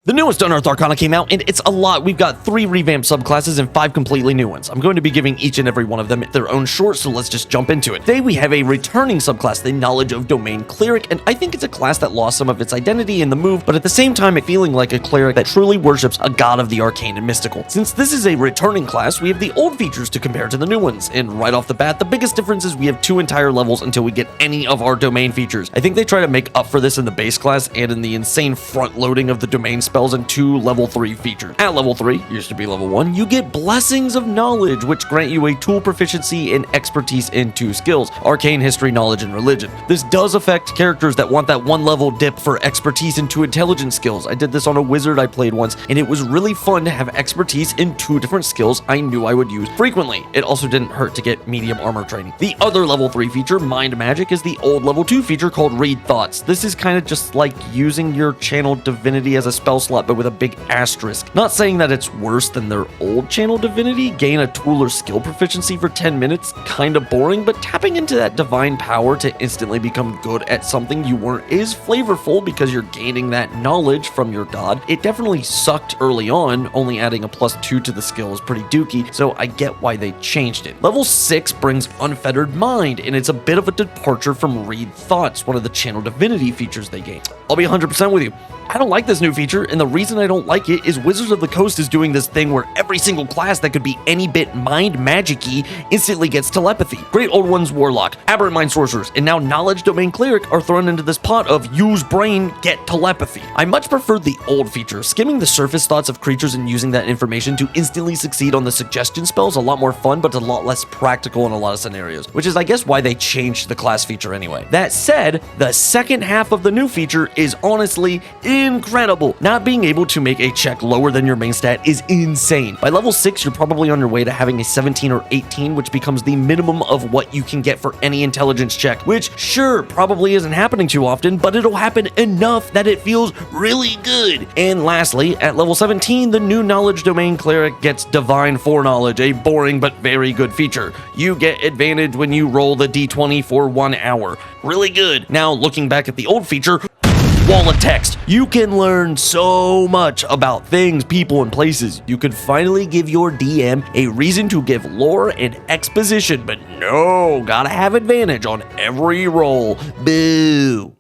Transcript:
The newest Unearthed Arcana came out, and it's a lot. We've got 3 revamped subclasses and 5 completely new ones. I'm going to be giving each and every one of them their own short, so let's just jump into it. Today we have a returning subclass, the Knowledge of Domain Cleric, and I think it's a class that lost some of its identity in the move, but at the same time, it feeling like a cleric that truly worships a god of the arcane and mystical. Since this is a returning class, we have the old features to compare to the new ones, and right off the bat, the biggest difference is we have 2 entire levels until we get any of our domain features. I think they try to make up for this in the base class and in the insane front-loading of the domain spells and 2 level 3 features. At level 3, used to be level 1, you get Blessings of Knowledge, which grant you a tool proficiency and expertise in 2 skills, Arcane, History, Knowledge, and Religion. This does affect characters that want that 1 level dip for expertise in 2 intelligence skills. I did this on a wizard I played once, and it was really fun to have expertise in 2 different skills I knew I would use frequently. It also didn't hurt to get medium armor training. The other level 3 feature, Mind Magic, is the old level 2 feature called Read Thoughts. This is kind of just like using your channel divinity as a spell slot, but with a big asterisk. Not saying that it's worse than their old channel divinity, gain a tool or skill proficiency for 10 minutes, kinda boring, but tapping into that divine power to instantly become good at something you weren't is flavorful because you're gaining that knowledge from your god. It definitely sucked early on, only adding a +2 to the skill is pretty dookie, so I get why they changed it. Level 6 brings Unfettered Mind, and it's a bit of a departure from Read Thoughts, one of the channel divinity features they gained. I'll be 100% with you. I don't like this new feature, and the reason I don't like it is Wizards of the Coast is doing this thing where every single class that could be any bit mind magic-y instantly gets telepathy. Great Old Ones Warlock, Aberrant Mind Sorcerers, and now Knowledge Domain Cleric are thrown into this pot of use brain, get telepathy. I much prefer the old feature. Skimming the surface thoughts of creatures and using that information to instantly succeed on the suggestion spells a lot more fun, but a lot less practical in a lot of scenarios, which is I guess why they changed the class feature anyway. That said, the second half of the new feature is honestly incredible. Not being able to make a check lower than your main stat is insane. By level 6, you're probably on your way to having a 17 or 18, which becomes the minimum of what you can get for any intelligence check, which sure, probably isn't happening too often, but it'll happen enough that it feels really good. And lastly, at level 17, the new Knowledge Domain Cleric gets Divine Foreknowledge, a boring but very good feature. You get advantage when you roll the d20 for 1 hour. Really good. Now, looking back at the old feature, Wall of Text. You can learn so much about things, people, and places. You could finally give your DM a reason to give lore and exposition, but no, gotta have advantage on every roll. Boo.